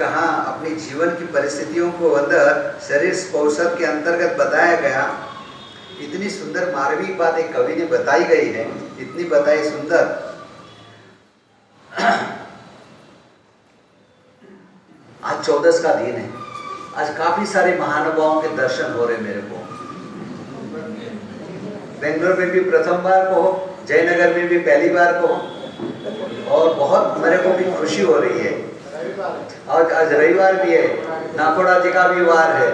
कहाँ अपनी जीवन की परिस्थितियों को अंदर शरीर स्पर्शक के अंतर्गत बताया गया। इतनी सुंदर मार्मिक बात एक कवि ने बताई गई है, इतनी बताई सुंदर। आज 14 का दिन है, आज काफी सारे महानुभावों के दर्शन हो रहे मेरे को। बेंगलोर में भी प्रथम बार को, जयनगर में भी पहली बार को, और बहुत मेरे को भी खुशी हो रही है। और आज रविवार भी है, नाकोड़ा जी का भी वार है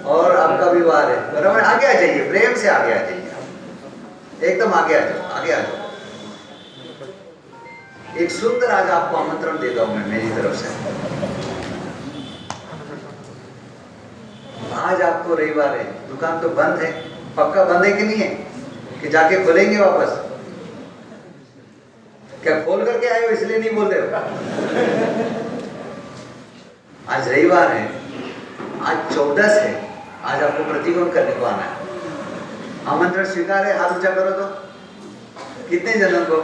और आपका भी वार है, बराबर। आगे आ जाइए, प्रेम से आगे आ जाइए, एकदम आगे आ जाओ, आगे आ जाओ। एक सुंदर आज आपको आमंत्रण देता हूं मैं मेरी तरफ से। आज आपको रविवार है, दुकान तो बंद है, पक्का बंद है कि नहीं है, कि जाके खोलेंगे वापस? क्या खोल करके आए हो इसलिए नहीं बोल रहे हो? आज रविवार है, आज 14 है, आज आपको प्रतिकोण करने को आना है। आमंत्रण स्वीकार है, हाथ ऊंचा करो तो। कितने जनों को?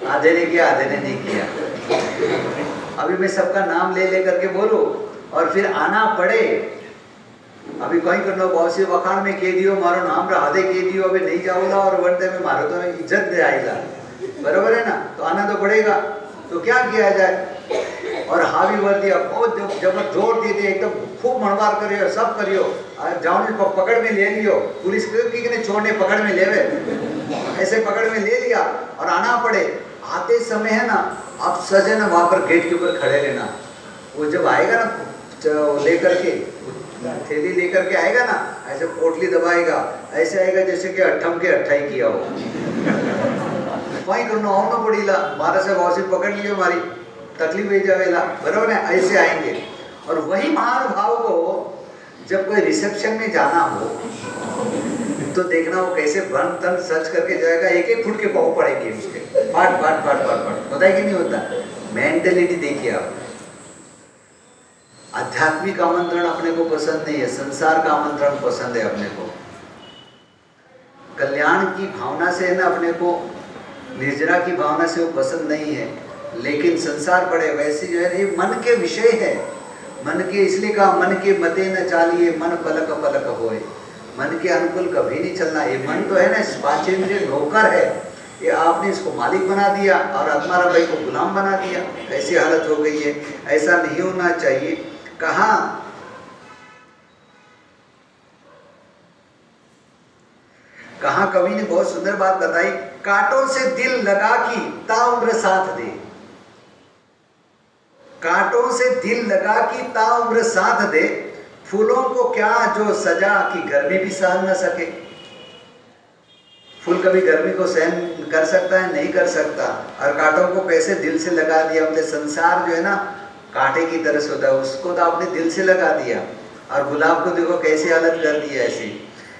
आधे ने किया, आधे ने नहीं किया। अभी मैं सबका नाम ले ले करके बोलूं और फिर आना पड़े। अभी कहीं करना बहुत सी वखाण में कह दियो मारो नाम राधे कह दियो, अभी नहीं जाऊंगा और वर्ते में मारो तो इज्जत दे आएगा, बराबर है ना? तो आना तो पड़ेगा। तो क्या किया जाए? और हावी वर्दी बहुत जब जोर दे दे, एकदम खूब मणवार करियो, सब करियो, जाओ पकड़ में ले लियो, पुलिस की छोड़ने पकड़ में लेवे, ऐसे पकड़ में ले लिया और आना पड़े। आते समय है ना, आप सजन वहां पर गेट के ऊपर खड़े रहना। वो जब आएगा ना लेकर के, थैली लेकर के आएगा ना, ऐसे पोटली दबाएगा, ऐसे आएगा जैसे कि अट्ठम के अट्ठाई किया हो। वही करना हो ना पड़ीला, मारा से वॉसी पकड़ लियो, हमारी तकलीफ हो जावेला, बराबर है? ऐसे आएंगे। और वही महानुभाव को जब कोई रिसेप्शन में जाना हो तो देखना वो कैसे बन तन सच करके जाएगा, एक एक फुट के पाँव पड़ेंगे उसके, पाट पाट पाट पाट पाट, होता है कि नहीं होता? मेंटेलिटी देखिए आप। आध्यात्मिक आमंत्रण अपने को पसंद नहीं है, संसार का आमंत्रण पसंद है अपने को। कल्याण की भावना से है ना अपने को, निर्जरा की भावना से वो पसंद नहीं है। लेकिन संसार पड़े वैसे जो है, ये मन के विषय है। मन के, इसलिए कहा मन के मते न चालिए, मन पलक पलक होए। मन के अनुकूल कभी नहीं चलना। ये मन तो है ना, पांचेंद्रिय नौकर है, ये आपने इसको मालिक बना दिया और आत्मा भाई को गुलाम बना दिया। ऐसी हालत हो गई है, ऐसा नहीं होना चाहिए। कहा कवि ने बहुत सुंदर बात बताई, कांटों से दिल लगा की ताउम्र साथ दे। कांटों से दिल लगा की ताउम्र साथ दे, फूलों को क्या जो सजा की गर्मी भी सहन न सके। फूल कभी गर्मी को सहन कर सकता है? नहीं कर सकता। और कांटों को कैसे दिल से लगा दिया हमने। संसार जो है ना कांटे की तरह से होता है, उसको तो आपने दिल से लगा दिया। और गुलाब को देखो कैसी हालत कर दी है ऐसी।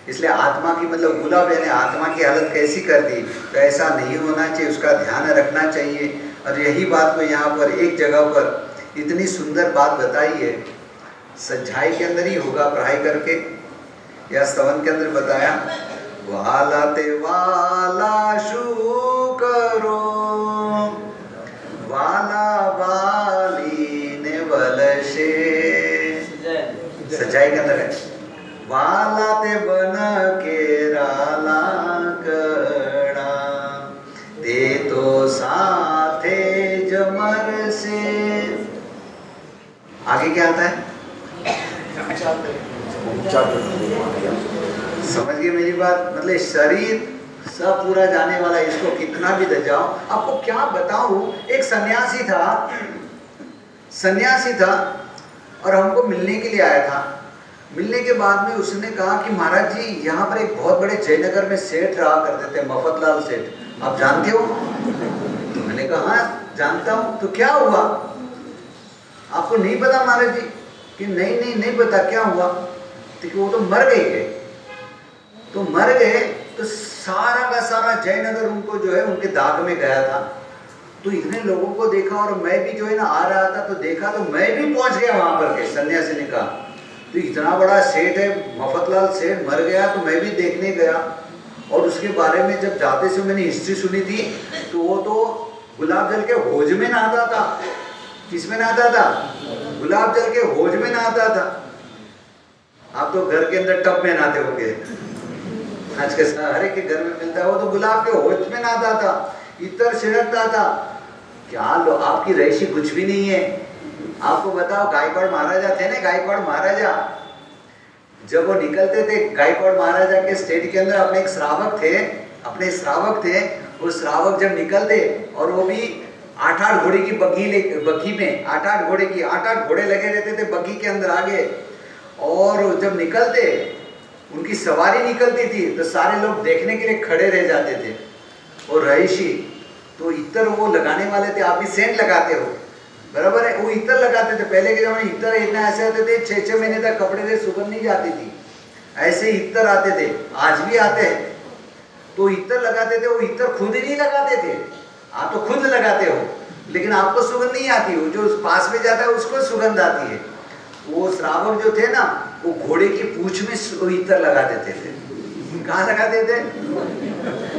इसलिए आत्मा की, मतलब गुलाब यानी आत्मा की हालत कैसी कर दी। तो ऐसा नहीं होना चाहिए, उसका ध्यान रखना चाहिए। और यही बात को यहाँ पर एक जगह पर इतनी सुंदर बात बताई है, सच्चाई के अंदर ही होगा पढ़ाई करके या स्तवन के अंदर बताया, वाला ते वाला शू करो, वाला वाली ने बलशे। सच्चाई के अंदर है, वाला ते बन के राला कड़ा, दे तो साथे जमर से। आगे क्या आता है? समझ गए मेरी बात? मतलब शरीर सब पूरा जाने वाला, इसको कितना भी दे जाओ। आपको क्या बताऊं, एक सन्यासी था और हमको मिलने के लिए आया था। मिलने के बाद में उसने कहा कि महाराज जी, यहाँ पर एक बहुत बड़े जयनगर में सेठ रहा करते थे, मफतलाल सेठ, आप जानते हो? तो मैंने कहा हाँ जानता हूँ। तो क्या हुआ? आपको नहीं पता महाराज जी? कि नहीं पता। क्या हुआ? तो वो तो मर गए। तो मर गए तो सारा का सारा जयनगर उनको जो है उनके दाग में गया था। तो इतने लोगों को देखा और मैं भी जो है ना आ रहा था, तो देखा तो मैं भी पहुंच गया वहां पर के। सन्यासी ने कहा तो इतना बड़ा सेठ है, मफतलाल सेठ मर गया, तो मैं भी देखने गया। और उसके बारे में जब जाते से मैंने हिस्ट्री सुनी थी, तो वो तो गुलाब जल के हौज में नहाता था। किसमें नहाता था? गुलाब जल के हौज में नहाता था। आप तो घर के अंदर टब में नहाते होंगे, आज के हर एक के घर में मिलता है। वो तो गुलाब के हौज में नहाता था, इतर छिड़कता था। क्या लो, आपकी रईसी कुछ भी नहीं है। आपको बताओ, गायकवाड़ महाराजा थे ना, गायकवाड़ महाराजा जब वो निकलते थे गायकवाड़ महाराजा के स्टेट के अंदर, अपने श्रावक थे। वो श्रावक जब निकलते, और वो भी 8-8 घोड़े की बग्घी में 8-8 घोड़े लगे रहते थे बग्घी के अंदर आगे। और जब निकलते, उनकी सवारी निकलती थी तो सारे लोग देखने के लिए खड़े रह जाते थे। और रईसी तो इतर वो लगाने वाले थे। आप भी सेंट लगाते हो, बराबर है, वो इतर लगाते थे। पहले के जमाने इतर इतना ऐसे होते थे, 6-6 महीने तक कपड़े से सुगंध नहीं जाती थी, ऐसे इतर आते थे। आज भी आते हैं तो इतर लगाते थे। वो इतर खुद ही नहीं लगाते थे, आप तो खुद लगाते हो, लेकिन आपको सुगंध नहीं आती। वो जो पास में जाता है उसको सुगंध आती है। वो श्रावक जो थे ना, वो घोड़े की पूंछ में इतर लगा देते थे। कहाँ लगाते थे?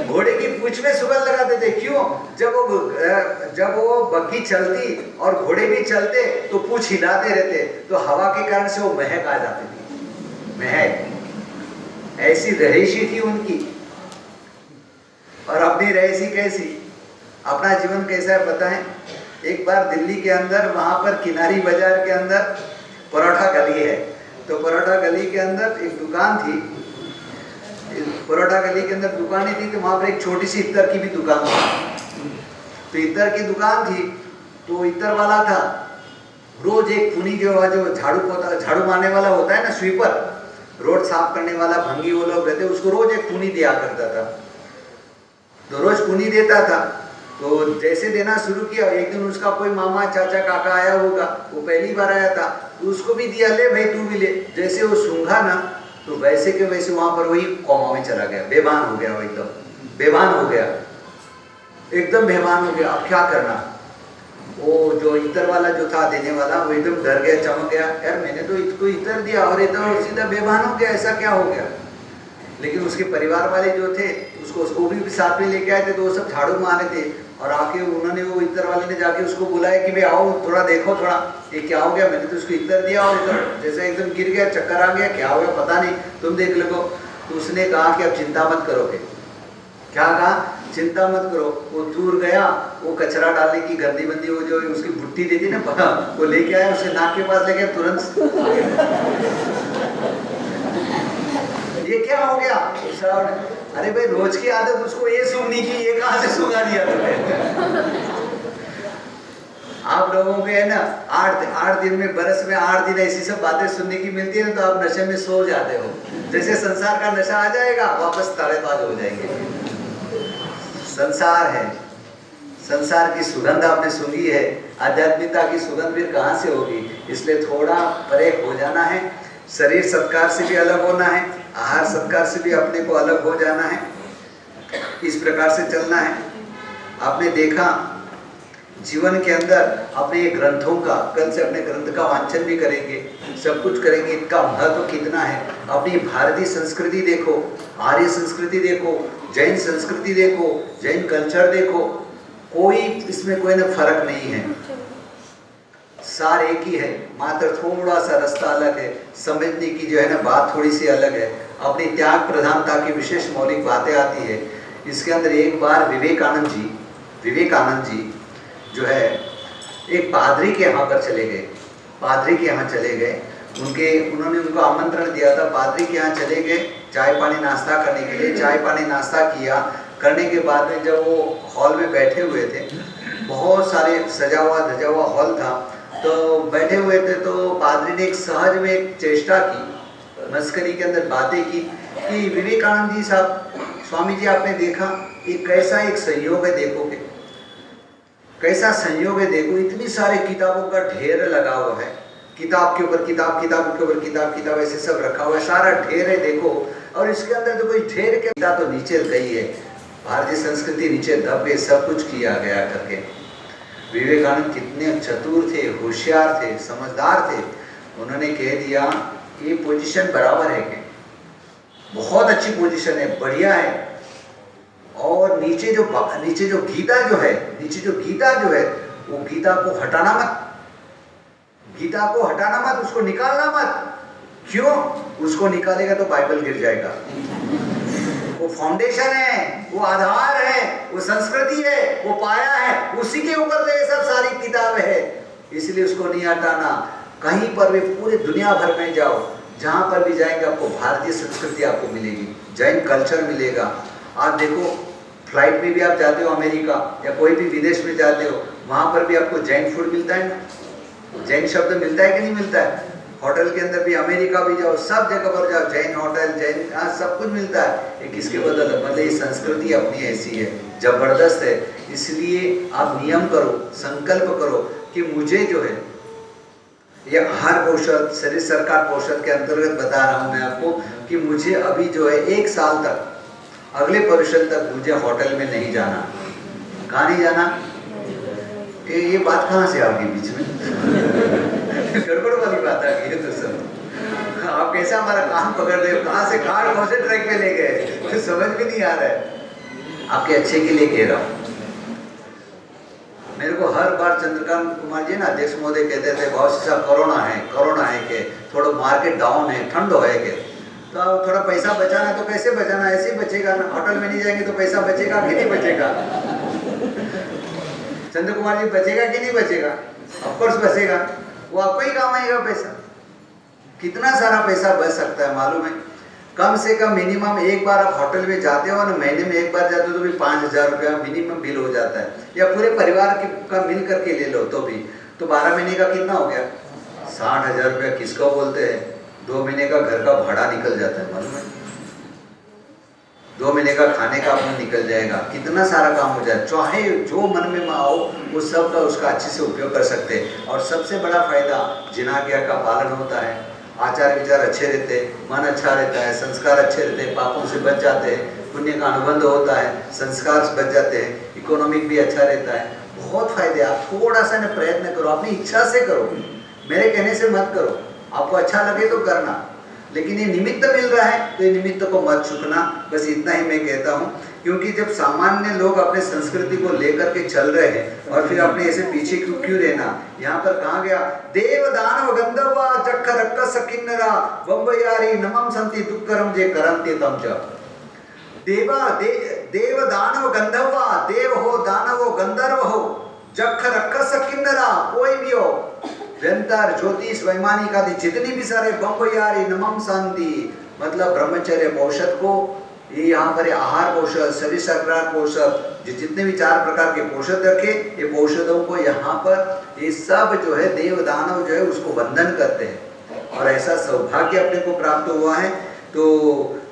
घोड़े की पूंछ में सुगंध लगाते थे। क्यों? जब वो बग्घी चलती और घोड़े भी चलते तो पूंछ हिलाते रहते, तो हवा के कारण से वो महक आ जाती थी। महक, ऐसी रईसी थी उनकी। और अपनी रईसी कैसी, अपना जीवन कैसा है पता है? एक बार दिल्ली के अंदर, वहां पर किनारी बाजार के अंदर परोठा गली है, तो परोठा गली के अंदर एक दुकान थी। परोठा गली के अंदर दुकानें थी, तो वहां पर एक छोटी सी इत्र की भी दुकान थी। तो इत्र की दुकान थी, तो इत्र वाला था, रोज एक पुनी जो झाड़ू मारने वाला होता है ना, स्वीपर, रोड साफ करने वाला, भंगी वो लोग रहते, उसको रोज एक पुनी दिया करता था। तो रोज पुनी देता था। तो जैसे देना शुरू किया, एक दिन उसका कोई मामा चाचा काका आया होगा, वो पहली बार आया था, तो उसको भी दिया, ले भाई तू भी ले। जैसे वो सूंघा ना, तो वैसे के वैसे वहां पर वही कोमा में चला गया, बेभान हो गया। वो एकदम बेभान हो गया, एकदम बेभान हो गया। अब क्या करना? वो जो इतर वाला जो था देने वाला, वो एकदम डर गया, चमक गया, यार मैंने तो इसको इतर दिया और इधर सीधा बेभान हो गया, ऐसा क्या हो गया? लेकिन उसके परिवार वाले जो थे, उसको भी साथ में लेके आए थे, तो वो सब झाड़ू मारे थे। और आके उन्होंने, वो इतर वाले ने जाके उसको बुलाया कि भाई आओ थोड़ा देखो, थोड़ा ये क्या हो गया, मैंने तो उसको इतर दिया और इधर जैसे एकदम गिर गया, चक्कर आ गया, क्या हो गया पता नहीं, तुम देख लो। तो उसने कहा कि अब चिंता मत करोगे। क्या कहा? चिंता मत करो। वो दूर गया, वो कचरा डालने की गंदी बंदी वो जो उसकी भुट्टी देती ना, वो लेके आया, उसके नाक के पास लेके तुरंत ये क्या हो गया? अरे भाई रोज की आदत उसको ये सूंघने की, ये कहां से सूंघा दिया तुमने? आप लोगों के है ना, 8 दिन में, बरस में 8 दिन ऐसी सब बातें सुनने की मिलती है ना, तो आप नशे में सो जाते हो। जैसे संसार का नशा आ जाएगा, वापस तारेबाज हो जाएंगे। संसार है, संसार की सुगंध आपने सूंघी है, आध्यात्मिकता की सुगंध फिर कहां से होगी? इसलिए थोड़ा परे हो जाना है, शरीर सत्कार से भी अलग होना है, आहार सत्कार से भी अपने को अलग हो जाना है, इस प्रकार से चलना है। आपने देखा जीवन के अंदर अपने ग्रंथों का, कल से अपने ग्रंथ का वांचन भी करेंगे, सब कुछ करेंगे, इनका महत्व कितना है। अपनी भारतीय संस्कृति देखो, आर्य संस्कृति देखो, जैन संस्कृति देखो, जैन कल्चर देखो, कोई इसमें कोई ना फर्क नहीं है, सार एक ही है, मात्र थोड़ा सा रास्ता अलग है, समझने की जो है ना बात थोड़ी सी अलग है। अपनी त्याग प्रधानता की विशेष मौलिक बातें आती है। इसके अंदर एक बार विवेकानंद जी जो है एक पादरी के यहाँ पर चले गए, पादरी के यहाँ चले गए, उन्होंने उनको आमंत्रण दिया था, पादरी के यहाँ चले गए चाय पानी नाश्ता करने के लिए। चाय पानी नाश्ता किया, करने के बाद में जब वो हॉल में बैठे हुए थे, बहुत सारे सजा हुआ हॉल था, तो बैठे हुए थे, तो पादरी ने एक सहज में एक चेष्टा की, मस्करी के अंदर बातें की कि विवेकानंद जी साहब, स्वामी जी आपने देखा ये कैसा एक संयोग है, देखोगे कैसा संयोग है, देखो इतनी सारे किताबों का ढेर लगा हुआ है, किताब के ऊपर किताब, किताब के ऊपर किताब ऐसे सब रखा हुआ है, सारा ढेर है देखो, और इसके अंदर तो कोई ढेर क्या, तो नीचे गई है भारतीय संस्कृति, नीचे दब गए, सब कुछ किया गया करके। विवेकानंद कितने चतुर थे, होशियार थे, समझदार थे, उन्होंने कह दिया ये पोजीशन बराबर है, कि बहुत अच्छी पोजीशन है, बढ़िया है, और नीचे जो गीता जो है वो गीता को हटाना मत, गीता को हटाना मत, उसको निकालना मत। क्यों? उसको निकालेगा तो बाइबल गिर जाएगा। वो फाउंडेशन है, वो आधार है, वो संस्कृति है, वो पाया है, उसी के ऊपर तो ये सब सारी किताबें है, इसलिए उसको नहीं हटाना। कहीं पर भी पूरे दुनिया भर में जाओ, जहां पर भी जाएंगे आपको भारतीय संस्कृति आपको मिलेगी, जैन कल्चर मिलेगा। आप देखो फ्लाइट में भी आप जाते हो अमेरिका या कोई भी विदेश में जाते हो, वहां पर भी आपको जैन फूड मिलता है ना, जैन शब्द मिलता है कि नहीं मिलता है? होटल के अंदर भी अमेरिका भी जाओ, सब जगह पर जाओ, जैन होटल, जैन सब कुछ मिलता है। ये किसके बदल? मतलब ये संस्कृति अपनी ऐसी है, जबरदस्त है। इसलिए आप नियम करो, संकल्प करो कि मुझे जो है ये आहार पोषण, शरीर सरकार पोषण के अंतर्गत बता रहा हूँ मैं आपको कि मुझे अभी जो है 1 साल तक, अगले पोषण तक मुझे होटल में नहीं जाना। कहाँ नहीं जाना? ये बात कहाँ से आ गई बीच में? गड़बड़ वाली बात आ गई है। तो सब आप कैसा हमारा काम पकड़ रहे हो, कहाँ से कहाँ कौन से ट्रैक पे ले गए, मुझे समझ भी नहीं आ रहा है। आपके अच्छे के लिए कह रहा हूँ। मेरे को हर बार चंद्रकांत कुमार जी ना अध्यक्ष महोदय कहते थे बहुत सा कोरोना है के थोड़ा मार्केट डाउन है, ठंड है के, तो थोड़ा पैसा बचाना, तो कैसे बचाना? ऐसे ही बचेगा ना, होटल में नहीं जाएंगे तो पैसा बचेगा कि नहीं बचेगा? चंद्र कुमार जी बचेगा कि नहीं बचेगा? ऑफकोर्स बचेगा, वो आपको ही काम आएगा पैसा। कितना सारा पैसा बच सकता है मालूम है? कम से कम मिनिमम एक बार आप होटल में जाते हो ना, महीने में एक बार जाते हो तो भी 5,000 रुपया मिनिमम बिल हो जाता है, या पूरे परिवार का मिल करके ले लो तो भी, तो 12 महीने का कितना हो गया? 60,000 रुपया किसको बोलते हैं? 2 महीने का घर का भाड़ा निकल जाता है मालूम है? 2 महीने का खाने का अपना निकल जाएगा, कितना सारा काम हो जाए। चाहे जो मन में आओ वो सब का उसका अच्छे से उपयोग कर सकते हैं। और सबसे बड़ा फायदा जिनाज्ञा का पालन होता है, आचार विचार अच्छे रहते हैं, मन अच्छा रहता है, संस्कार अच्छे रहते हैं, पापों से बच जाते हैं, पुण्य का अनुबंध होता है, संस्कार से बच जाते हैं, इकोनॉमिक भी अच्छा रहता है। बहुत फायदे। आप थोड़ा सा ना प्रयत्न करो, अपनी इच्छा से करो, मेरे कहने से मत करो। आपको अच्छा लगे तो करना, लेकिन ये निमित्त मिल रहा है तो ये निमित्त को मत चूकना। बस इतना ही मैं कहता हूँ, क्योंकि जब सामान्य लोग अपने संस्कृति को लेकर के चल रहे हैं और फिर अपने ऐसे पीछे क्यों रहना। यहाँ पर कहा गया देव दानव गंधर्वा चक्ख रक्कस किन्नरा बंबयारी नमम संति दुक्करम जे करंते तम च। देव दानव गंधर्वा, देव हो, दानव हो, गंधर्व हो, जक्ख रक्कस किन्नरा, कोई भी हो, व्यंतर ज्योतिष वैमानिक आदि जितनी भी सारे बंबयारी नमम शांति, मतलब ब्रह्मचर्य पोषद को, ये यहाँ पर आहार पोषद, शरीर सरकार पोषद, जितने भी 4 प्रकार के पोषद रखे, ये पोषदों को यहाँ पर ये सब जो है देव दानव जो है उसको वंदन करते हैं। और ऐसा सौभाग्य अपने को प्राप्त हुआ है। तो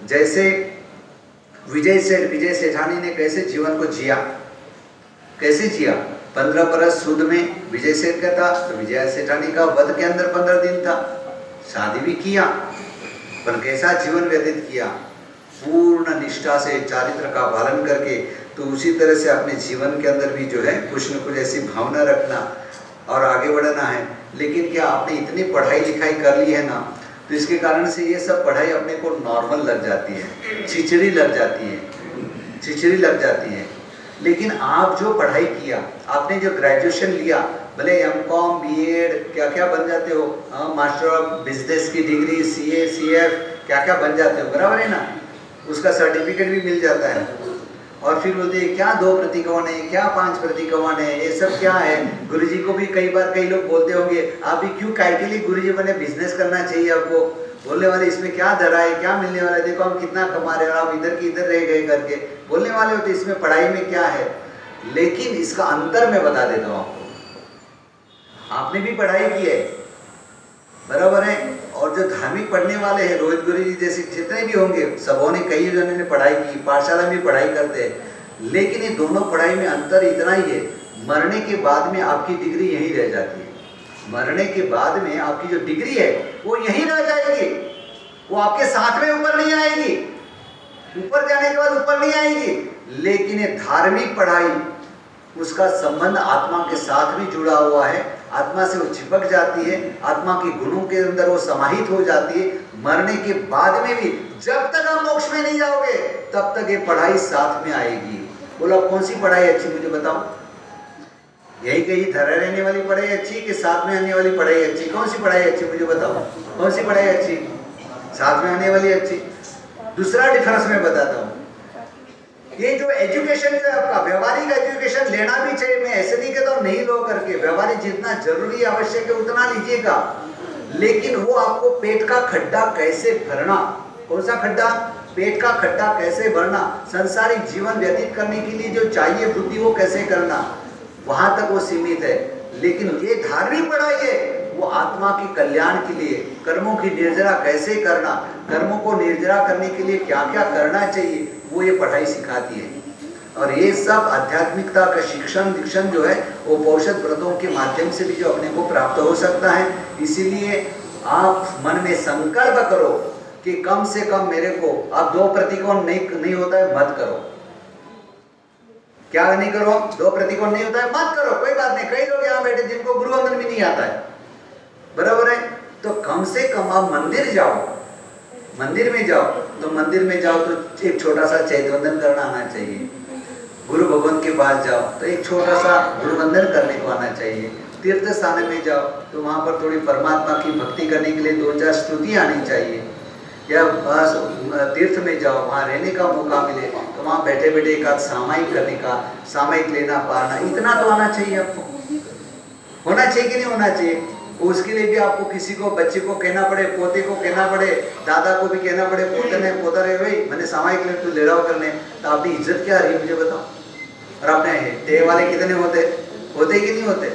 जैसे विजय सेठानी ने कैसे जीवन को जिया, कैसे जिया? 15 बरस सूद में विजय सेठ का था, तो विजय सेठानी का वध के अंदर 15 दिन था, शादी भी किया, पर कैसा जीवन व्यतीत किया? पूर्ण निष्ठा से चारित्र का पालन करके। तो उसी तरह से अपने जीवन के अंदर भी जो है कुछ न कुछ ऐसी भावना रखना और आगे बढ़ना है। लेकिन क्या आपने इतनी पढ़ाई लिखाई कर ली है ना, तो इसके कारण से ये सब पढ़ाई अपने को नॉर्मल लग जाती है, छिछड़ी लग जाती है। लेकिन आप जो पढ़ाई किया, आपने जो ग्रेजुएशन लिया, भले एमकॉम बीएड क्या क्या बन जाते हो, मास्टर ऑफ बिजनेस की डिग्री, सीए सीएफ क्या क्या बन जाते हो, बराबर है ना, उसका सर्टिफिकेट भी मिल जाता है। और फिर बोलते हैं क्या 2 प्रतिकवन है, क्या 5 प्रतिकवन है, ये सब क्या है? गुरुजी को भी कई बार कई लोग बोलते होंगे आप भी क्यों काइटिली गुरुजी बने, बिजनेस करना चाहिए आपको। बोलने वाले इसमें क्या धरा है, क्या मिलने वाला है, देखो हम कितना कमा रहे हैं, आप इधर की इधर रह गए करके बोलने वाले होते, इसमें पढ़ाई में क्या है। लेकिन इसका अंतर मैं बता देता हूँ आपको। आपने भी पढ़ाई की है, बराबर है, और जो धार्मिक पढ़ने वाले हैं, रोहित गुरु जी जैसे जितने भी होंगे, सबों ने, कई जनों ने पढ़ाई की, पाठशाला में पढ़ाई करते हैं। लेकिन ये दोनों पढ़ाई में अंतर इतना ही है, मरने के बाद में आपकी डिग्री यहीं रह जाती है। मरने के बाद में आपकी जो डिग्री है वो यहीं रह जाएगी, वो आपके साथ में ऊपर नहीं आएगी, ऊपर जाने के बाद ऊपर नहीं आएगी। लेकिन ये धार्मिक पढ़ाई, उसका संबंध आत्मा के साथ भी जुड़ा हुआ है, आत्मा से वो चिपक जाती है, आत्मा के गुणों के अंदर वो समाहित हो जाती है। मरने के बाद में भी जब तक आप मोक्ष में नहीं जाओगे तब तक ये पढ़ाई साथ में आएगी। बोलो कौन सी पढ़ाई अच्छी, मुझे बताओ। यही कहीं धरा रहने वाली पढ़ाई अच्छी कि साथ में आने वाली पढ़ाई अच्छी? कौन सी पढ़ाई अच्छी मुझे बताओ, कौन सी पढ़ाई अच्छी? साथ में आने वाली अच्छी। दूसरा डिफरेंस मैं बताता हूँ, ये जो एजुकेशन है आपका, व्यवहारिक एजुकेशन लेना भी चाहिए, मैं ऐसे नहीं कहता हूँ नहीं लो करके, व्यवहारिक जितना जरूरी आवश्यक है उतना लीजिएगा, लेकिन वो आपको पेट का खड्डा कैसे भरना, कौन सा खड्डा? पेट का खड्डा कैसे भरना, संसारिक जीवन व्यतीत करने के लिए जो चाहिए बुद्धि वो कैसे करना, वहां तक वो सीमित है। लेकिन ये धार्मिक पढ़ाई है, वो आत्मा के कल्याण के लिए कर्मों की निर्जरा कैसे करना, कर्मों को निर्जरा करने के लिए क्या क्या करना चाहिए, वो ये पढ़ाई सिखाती है। और ये सब आध्यात्मिकता का शिक्षण दीक्षण जो है वो पौषध व्रतों के माध्यम से भी जो अपने को प्राप्त हो सकता है। इसीलिए आप मन में संकल्प करो कि कम से कम मेरे को, आप 2 प्रतिकोण नहीं होता है मत करो। क्या नहीं करो? 2 प्रतिकोण नहीं होता है मत करो, कोई बात नहीं। कई लोग यहाँ बैठे जिनको गुरु वंदन भी नहीं आता है, बराबर है, तो कम से कम आप मंदिर जाओ, मंदिर में जाओ, तो मंदिर में जाओ तो एक छोटा सा चैत्य वंदन करना आना चाहिए। गुरु भगवान के पास जाओ तो एक छोटा सा गुरु वंदन करने को आना चाहिए। तीर्थ स्थान में जाओ तो वहाँ पर थोड़ी परमात्मा की भक्ति करने के लिए 2-4 स्तुति आनी चाहिए। या बस तीर्थ में जाओ, वहाँ रहने का मौका मिले तो वहाँ बैठे बैठे एक आध सामायिक करने का, सामायिक लेना पारना, इतना तो आना चाहिए आपको। होना चाहिए कि नहीं होना चाहिए? उसके लिए भी आपको किसी को, बच्चे को कहना पड़े, पोते को कहना पड़े, दादा को भी कहना पड़े, पोते ने पोता रहे भाई मैंने सामायिक ले तो ले रहा करने, तो आपकी इज्जत क्या रही मुझे बताओ। और अपने टे वाले कितने होते कि नहीं होते?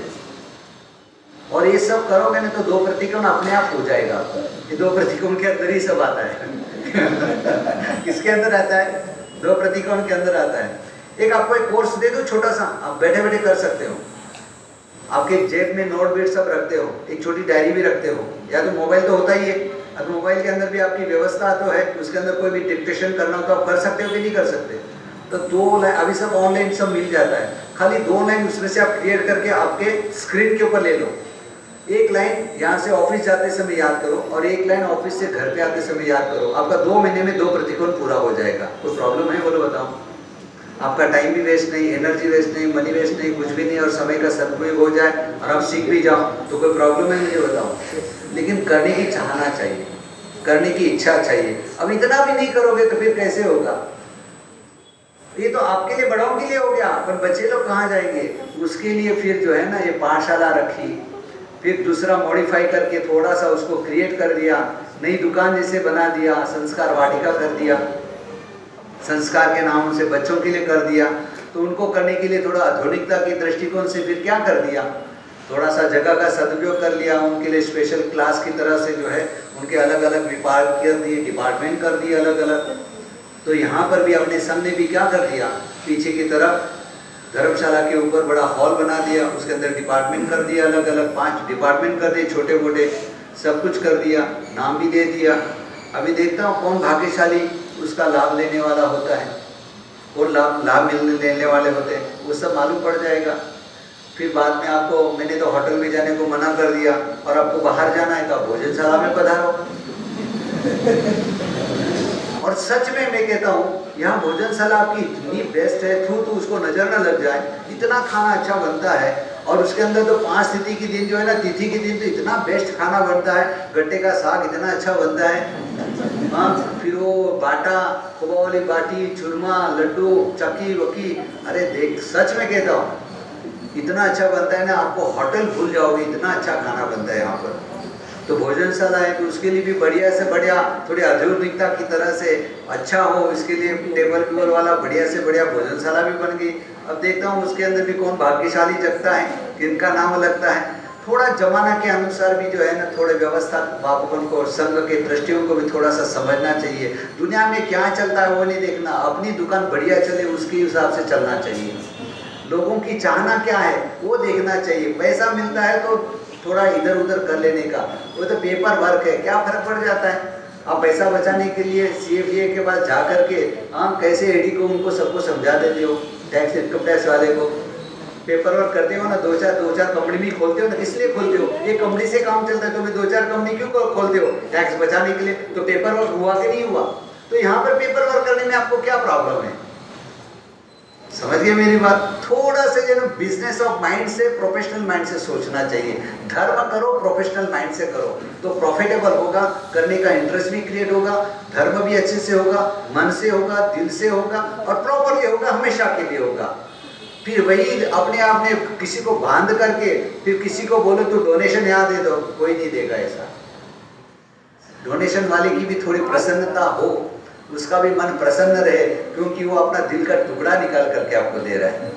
और ये सब करोगे ना तो 2 प्रतिकोण अपने आप हो जाएगा। ये 2 प्रतिकोण के अंदर ही सब आता है। किसके अंदर आता है? 2 प्रतिकोण के अंदर आता है। एक आपको एक कोर्स दे दो छोटा सा, आप बैठे बैठे कर सकते हो। आपके जेब में नोट बीट सब रखते हो, एक छोटी डायरी भी रखते हो, या तो मोबाइल तो होता ही है, अब मोबाइल के अंदर भी आपकी व्यवस्था तो है, उसके अंदर कोई भी डिक्टेशन करना हो तो आप कर सकते हो कि नहीं कर सकते? तो 2 लाइन, अभी सब ऑनलाइन सब मिल जाता है, खाली 2 लाइन उसमें से आप क्रिएट करके आपके स्क्रीन के ऊपर ले लो। एक लाइन यहाँ से ऑफिस जाते समय याद करो और एक लाइन ऑफिस से घर पे आते समय याद करो। आपका 2 महीने में 2 प्रतिकोण पूरा हो जाएगा। कोई प्रॉब्लम है बोलो बताओ? आपका टाइम भी वेस्ट नहीं, एनर्जी वेस्ट नहीं, मनी वेस्ट नहीं, कुछ भी नहीं, और समय का सदुपयोग हो जाए और आप सीख भी जाओ तो कोई प्रॉब्लम है मुझे बताओ? लेकिन करने की चाहना चाहिए, करने की इच्छा चाहिए। अब इतना भी नहीं करोगे तो फिर कैसे होगा? ये तो आपके लिए, बड़ों के लिए हो गया, पर बच्चे लोग कहाँ जाएंगे? उसके लिए फिर जो है ना ये पाठशाला रखी, फिर दूसरा मॉडिफाई करके थोड़ा सा उसको क्रिएट कर दिया, नई दुकान जैसे बना दिया, संस्कार वाटिका कर दिया, संस्कार के नाम से बच्चों के लिए कर दिया। तो उनको करने के लिए थोड़ा आधुनिकता के दृष्टिकोण से फिर क्या कर दिया, थोड़ा सा जगह का सदुपयोग कर लिया, उनके लिए स्पेशल क्लास की तरह से जो है उनके अलग अलग विभाग कर दिए, डिपार्टमेंट कर दिए अलग अलग। तो यहाँ पर भी अपने संघ ने भी क्या कर दिया, पीछे की तरफ धर्मशाला के ऊपर बड़ा हॉल बना दिया, उसके अंदर डिपार्टमेंट कर दिया, अलग अलग 5 डिपार्टमेंट कर दिए, छोटे मोटे सब कुछ कर दिया, नाम भी दे दिया। अभी देखता हूँ कौन भाग्यशाली उसका लाभ लेने वाला होता है, और लाभ लेने वाले होते हैं, वो सब मालूम पड़ जाएगा। फिर बाद में आपको, मैंने तो होटल में जाने को मना कर दिया और आपको बाहर जाना है तो आप भोजनशाला में पधारो। और सच में मैं कहता हूँ यहाँ भोजनशाला आपकी इतनी बेस्ट है, थू तो उसको नजर ना लग जाए, इतना खाना अच्छा बनता है। और उसके अंदर तो 5 तिथि के दिन जो है ना, तिथि के दिन तो इतना बेस्ट खाना बनता है, गट्टे का साग इतना अच्छा बनता है। हाँ, फिर वो बाटा, खोबा वाली बाटी, चूरमा, लड्डू, चक्की वकी, अरे देख सच में कहता हूँ इतना अच्छा बनता है ना, आपको होटल भूल जाओगे, इतना अच्छा खाना बनता है यहाँ पर। तो भोजनशाला है तो उसके लिए भी बढ़िया से बढ़िया, थोड़ी आधुनिकता की तरह से अच्छा हो, इसके लिए टेबल टेबल वाला बढ़िया से बढ़िया भोजनशाला भी बन गई। अब देखता हूँ उसके अंदर भी कौन भाग्यशाली जगता है, किनका नाम लगता है। थोड़ा जमाना के अनुसार भी जो है ना, थोड़े व्यवस्था बाबूपन को और संघ के दृष्टियों को भी थोड़ा सा समझना चाहिए। दुनिया में क्या चलता है वो नहीं देखना, अपनी दुकान बढ़िया चले उसके हिसाब से चलना चाहिए। लोगों की चाहना क्या है वो देखना चाहिए। पैसा मिलता है तो थोड़ा इधर उधर कर लेने का, वो तो पेपर वर्क है, क्या फर्क पड़ जाता है। आप पैसा बचाने के लिए CFA के पास जा करके कैसे एडी को उनको सबको समझा देते हो, टैक्स इनकम टैक्स वाले को पेपर वर्क करते हो ना, 2-4 कंपनी भी खोलते हो ना, किस लिए खोलते हो? एक कंपनी से काम चलता है तो मैं 2-4 कंपनी क्यों खोलते हो? टैक्स बचाने के लिए। तो पेपर वर्क हुआ कि नहीं हुआ? तो यहाँ पर पेपर वर्क करने में आपको क्या प्रॉब्लम है? समझ गए मेरी बात? थोड़ा से जो बिजनेस ऑफ माइंड से, प्रोफेशनल माइंड से सोचना चाहिए। धर्म करो, प्रोफेशनल माइंड से करो तो प्रॉफिटेबल होगा, करने का इंटरेस्ट भी क्रिएट होगा, धर्म भी अच्छे से होगा, मन से होगा, दिल से होगा और प्रॉपरली होगा, हमेशा के लिए होगा। फिर वही अपने आप में किसी को बांध करके फिर किसी को बोलो तो डोनेशन यहाँ दे दो, कोई नहीं देगा ऐसा। डोनेशन वाले की भी थोड़ी प्रसन्नता हो, उसका भी मन प्रसन्न रहे, क्योंकि वो अपना दिल का टुकड़ा निकाल करके आपको दे रहा है।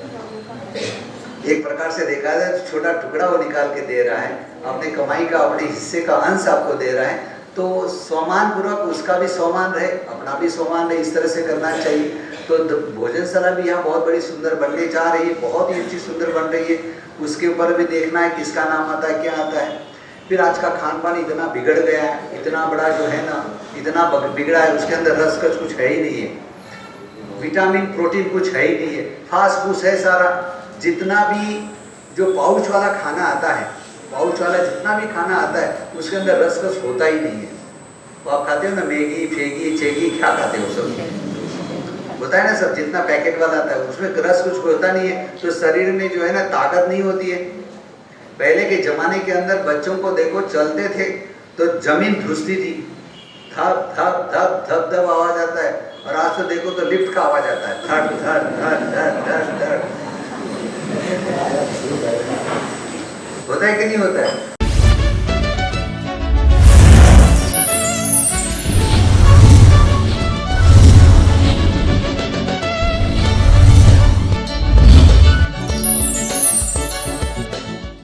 एक प्रकार से देखा जाए तो छोटा टुकड़ा वो निकाल के दे रहा है, अपने कमाई का, अपने हिस्से का अंश आपको दे रहा है। तो सम्मान पूर्वक उसका भी सम्मान रहे, अपना भी सम्मान रहे, इस तरह से करना चाहिए। तो भोजनशाला भी यहाँ बहुत बड़ी सुंदर बनने जा रही है, बहुत ही अच्छी सुंदर बन रही है। उसके ऊपर भी देखना है किसका नाम आता है, क्या आता है। फिर आज का खान पान इतना बिगड़ गया है, इतना बड़ा जो है ना, इतना बिगड़ा है, उसके अंदर रस कच कुछ है ही नहीं है, विटामिन प्रोटीन कुछ है ही नहीं है, फास्ट फूड है सारा। जितना भी जो पाउच वाला खाना आता है, पाउच वाला जितना भी खाना आता है उसके अंदर रस कस होता ही नहीं है। तो आप खाते हो ना मैगी, फेगी, चेगी, क्या खाते हो सब, होता है ना सब, जितना पैकेट वाला आता है उसमें रस कुछ होता नहीं है, तो शरीर में जो है ना ताकत नहीं होती है। पहले के जमाने के अंदर बच्चों को देखो, चलते थे तो जमीन धुसती थी, धप धप धप धप धप आवाज आता है, और आज तो देखो तो लिफ्ट का आवाज आता है, धड़ धड़ धड़ धड़ धड़ धड़। होता है कि नहीं होता है?